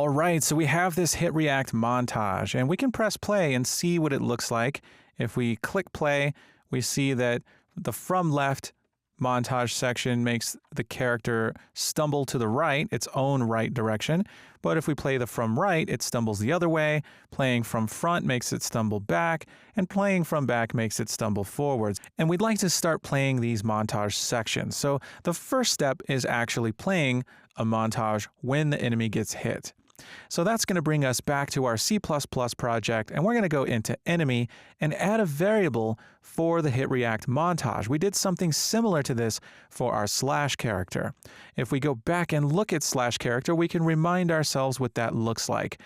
All right, so we have this hit react montage, and we can press play and see what it looks like. If we click play, we see that the from left montage section makes the character stumble to the right, its own right direction. But if we play the from right, it stumbles the other way. Playing from front makes it stumble back, and playing from back makes it stumble forwards. And we'd like to start playing these montage sections. So the first step is actually playing a montage when the enemy gets hit. So that's going to bring us back to our C++ project, and we're going to go into enemy and add a variable for the hit react montage. We did something similar to this for our slash character. If we go back and look at slash character, we can remind ourselves what that looks like.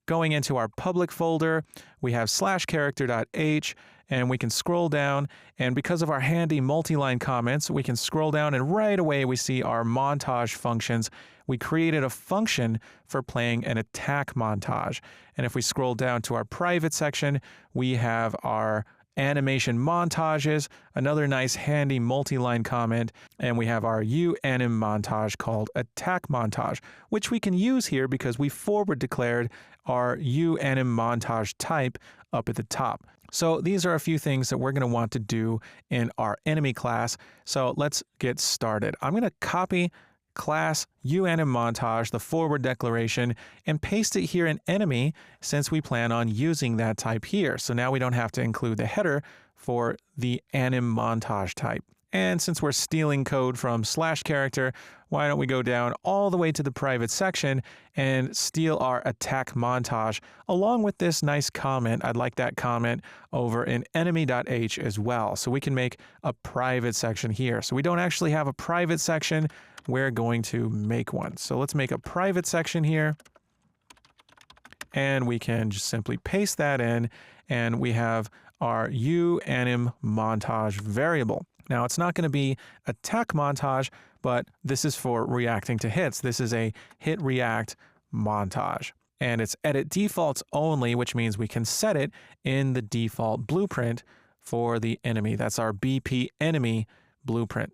Going into our public folder, we have slash character.h, and we can scroll down, and because of our handy multi-line comments, we can scroll down and right away we see our montage functions. We created a function for playing an attack montage. And if we scroll down to our private section, we have our animation montages, another nice handy multi-line comment, and we have our uanim montage called attack montage, which we can use here because we forward declared our uanim montage type up at the top. So these are a few things that we're going to want to do in our enemy class. So let's get started. I'm going to copy class uanim montage, the forward declaration, and paste it here in enemy since we plan on using that type here. So now we don't have to include the header for the anim montage type. And since we're stealing code from slash character, why don't we go down all the way to the private section and steal our attack montage along with this nice comment. I'd like that comment over in enemy.h as well. So we can make a private section here. So we don't actually have a private section. We're going to make one. So let's make a private section here. And we can just simply paste that in, and we have our uanim montage variable. Now, it's not going to be attack montage, but this is for reacting to hits. This is a hit react montage. And it's edit defaults only, which means we can set it in the default blueprint for the enemy. That's our BP enemy blueprint.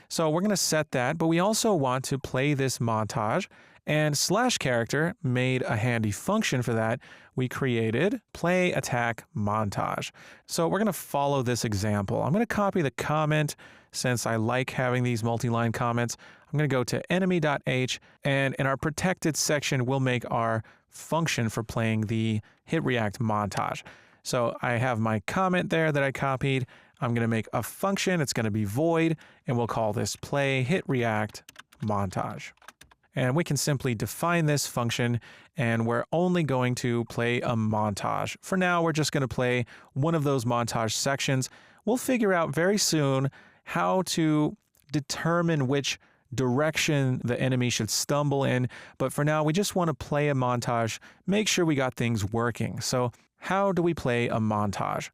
So we're going to set that, but we also want to play this montage, and slash character made a handy function for that. We created play attack montage. So we're going to follow this example. I'm going to copy the comment since I like having these multi-line comments. I'm going to go to enemy.h, and in our protected section, we'll make our function for playing the hit react montage. So I have my comment there that I copied. I'm going to make a function. It's going to be void, and we'll call this play hit react montage. And we can simply define this function, and we're only going to play a montage. For now, we're just going to play one of those montage sections. We'll figure out very soon how to determine which direction the enemy should stumble in, but for now, we just want to play a montage, make sure we got things working. So how do we play a montage?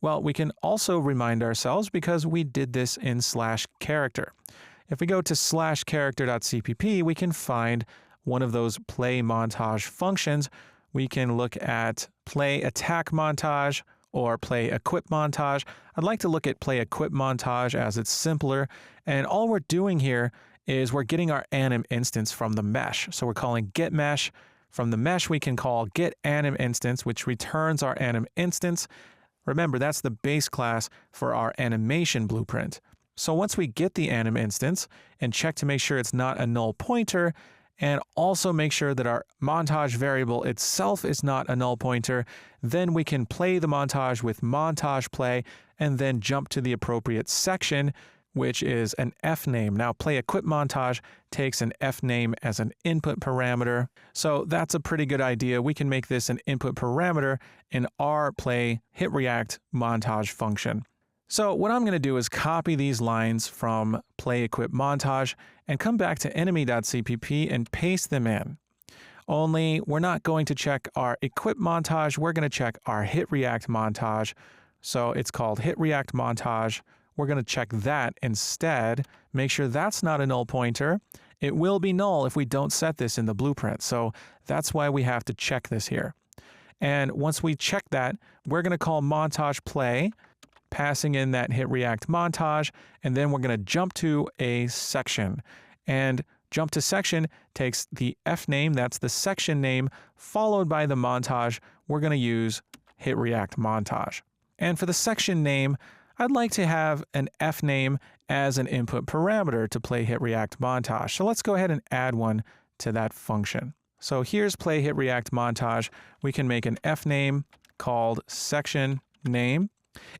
Well, we can also remind ourselves because we did this in slash character. If we go to slash character.cpp, we can find one of those play montage functions. We can look at play attack montage or play equip montage. I'd like to look at play equip montage as it's simpler. And all we're doing here is we're getting our anim instance from the mesh. So we're calling get mesh. From the mesh, we can call get anim instance, which returns our anim instance. Remember, that's the base class for our animation blueprint. So once we get the anim instance and check to make sure it's not a null pointer, and also make sure that our montage variable itself is not a null pointer, then we can play the montage with montage play and then jump to the appropriate section, which is an F name. Now, play equip montage takes an F name as an input parameter. So that's a pretty good idea. We can make this an input parameter in our play hit react montage function. So what I'm going to do is copy these lines from play equip montage and come back to enemy.cpp and paste them in. Only we're not going to check our equip montage, we're going to check our hit react montage. So it's called hit react montage. We're going to check that instead. Make sure that's not a null pointer. It will be null if we don't set this in the blueprint. So that's why we have to check this here. And once we check that, we're going to call montage play, passing in that hit react montage, and then we're going to jump to a section. And Jump to section takes the F name, that's the section name, followed by the montage. We're going to use hit react montage. And for the section name, I'd like to have an F name as an input parameter to play hit react montage. So let's go ahead and add one to that function. So here's play hit react montage. We can make an F name called section name.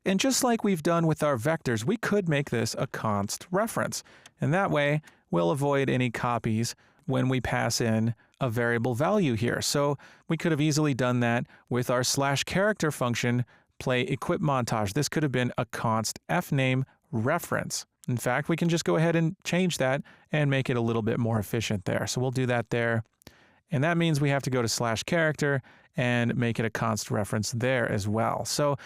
And just like we've done with our vectors, we could make this a const reference. And that way, we'll avoid any copies when we pass in a variable value here. So we could have easily done that with our /character function, play equip montage. This could have been a const fname reference. In fact, we can just go ahead and change that and make it a little bit more efficient there. So we'll do that there. And that means we have to go to /character and make it a const reference there as well. So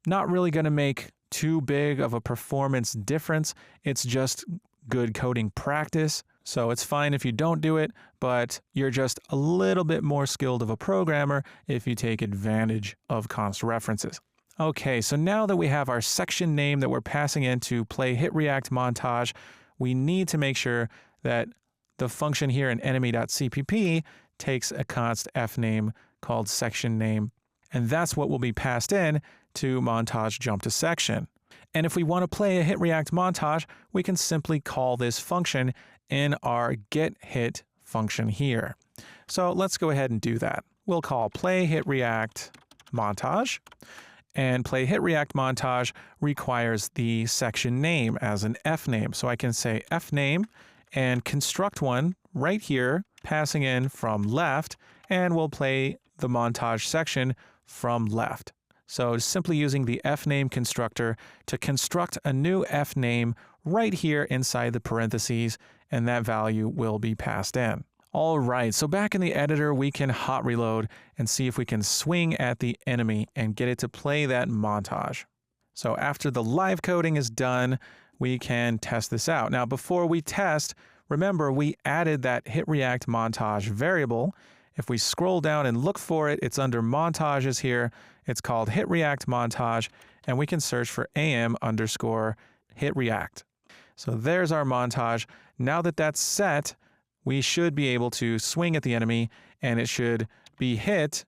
not really going to make too big of a performance difference. It's just good coding practice. So it's fine if you don't do it, but you're just a little bit more skilled of a programmer if you take advantage of const references. Okay, so now that we have our section name that we're passing in to play hit react montage, we need to make sure that the function here in enemy.cpp takes a const fname called section name, and that's what will be passed in to montage jump to section. And if we want to play a hit react montage, we can simply call this function in our get hit function here. So let's go ahead and do that. We'll call play hit react montage, and play hit react montage requires the section name as an f name. So I can say f name and construct one right here, passing in from left, and we'll play the montage section from left. So simply using the fname constructor to construct a new fname right here inside the parentheses, and that value will be passed in. All right, so back in the editor, we can hot reload and see if we can swing at the enemy and get it to play that montage. So after the live coding is done, we can test this out. Now, before we test, remember we added that hit react montage variable. If we scroll down and look for it, it's under montages here. It's called hit react montage, and we can search for am_hit react. So there's our montage. Now that that's set, we should be able to swing at the enemy, and it should be hit.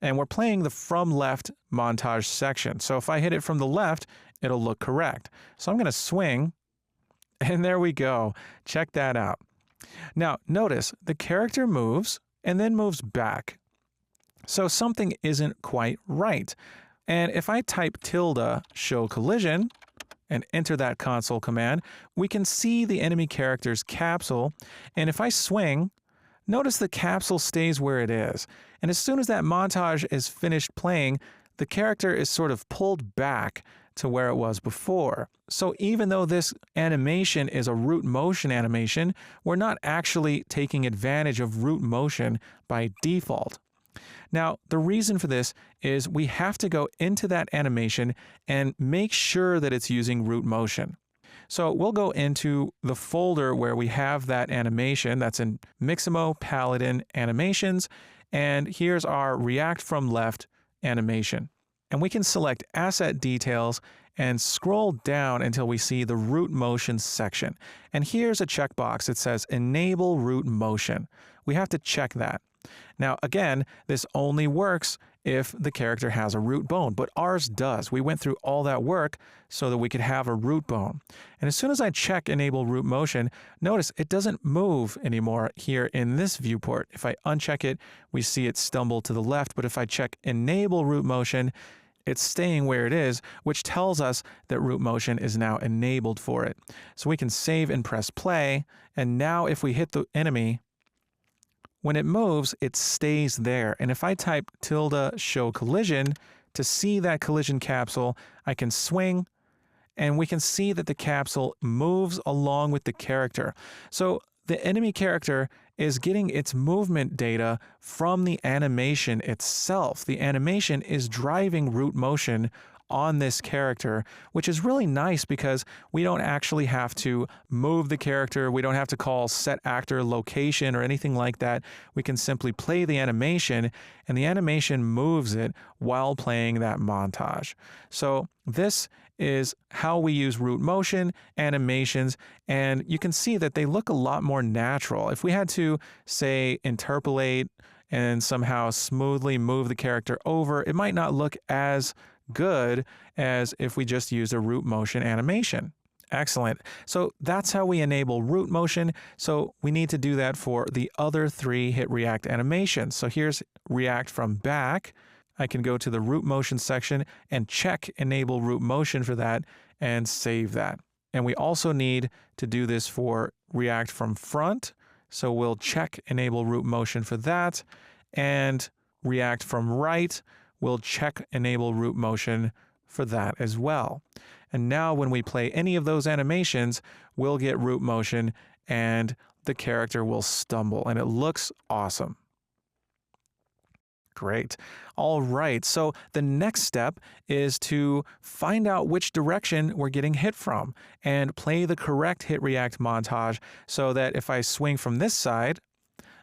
And we're playing the from left montage section. So if I hit it from the left, it'll look correct. So I'm going to swing, and there we go. Check that out. Now, notice the character moves and then moves back. So something isn't quite right. And if I type tilde show collision and enter that console command, we can see the enemy character's capsule. And if I swing, notice the capsule stays where it is. And as soon as that montage is finished playing, the character is sort of pulled back to where it was before. So even though this animation is a root motion animation, we're not actually taking advantage of root motion by default. Now, the reason for this is we have to go into that animation and make sure that it's using root motion. So we'll go into the folder where we have that animation. That's in Mixamo Paladin Animations. And here's our React from Left animation. And we can select Asset Details and scroll down until we see the root motion section. And here's a checkbox that says Enable Root Motion. We have to check that. Now, again, this only works if the character has a root bone, but ours does. We went through all that work so that we could have a root bone. And as soon as I check Enable Root Motion, notice it doesn't move anymore here in this viewport. If I uncheck it, we see it stumble to the left, but if I check Enable Root Motion, it's staying where it is, which tells us that root motion is now enabled for it. So we can save and press play, and now if we hit the enemy, when it moves, it stays there. And if I type tilde show collision to see that collision capsule, I can swing, and we can see that the capsule moves along with the character. So the enemy character is getting its movement data from the animation itself. The animation is driving root motion on this character, which is really nice because we don't actually have to move the character. We don't have to call set actor location or anything like that. We can simply play the animation, and the animation moves it while playing that montage. So this is how we use root motion animations, and you can see that they look a lot more natural. If we had to, say, interpolate and somehow smoothly move the character over, it might not look as good as if we just use a root motion animation. Excellent. So that's how we enable root motion. So we need to do that for the other 3 hit react animations. So here's react from back. I can go to the root motion section and check enable root motion for that and save that. And we also need to do this for react from front. So we'll check enable root motion for that, and react from right, we'll check enable root motion for that as well. And now when we play any of those animations, we'll get root motion and the character will stumble, and it looks awesome. Great. All right, so the next step is to find out which direction we're getting hit from and play the correct hit react montage so that if I swing from this side,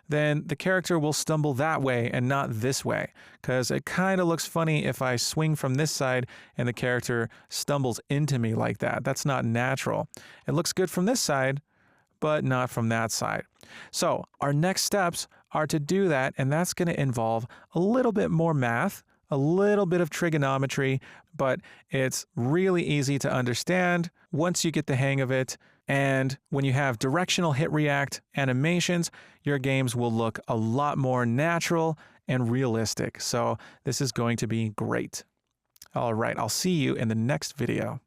then the character will stumble that way and not this way, because it kind of looks funny if I swing from this side and the character stumbles into me like that. That's not natural. It looks good from this side, but not from that side. So our next steps are to do that, and that's going to involve a little bit more math, a little bit of trigonometry, but it's really easy to understand once you get the hang of it. And when you have directional hit react animations, your games will look a lot more natural and realistic. So this is going to be great. All right, I'll see you in the next video.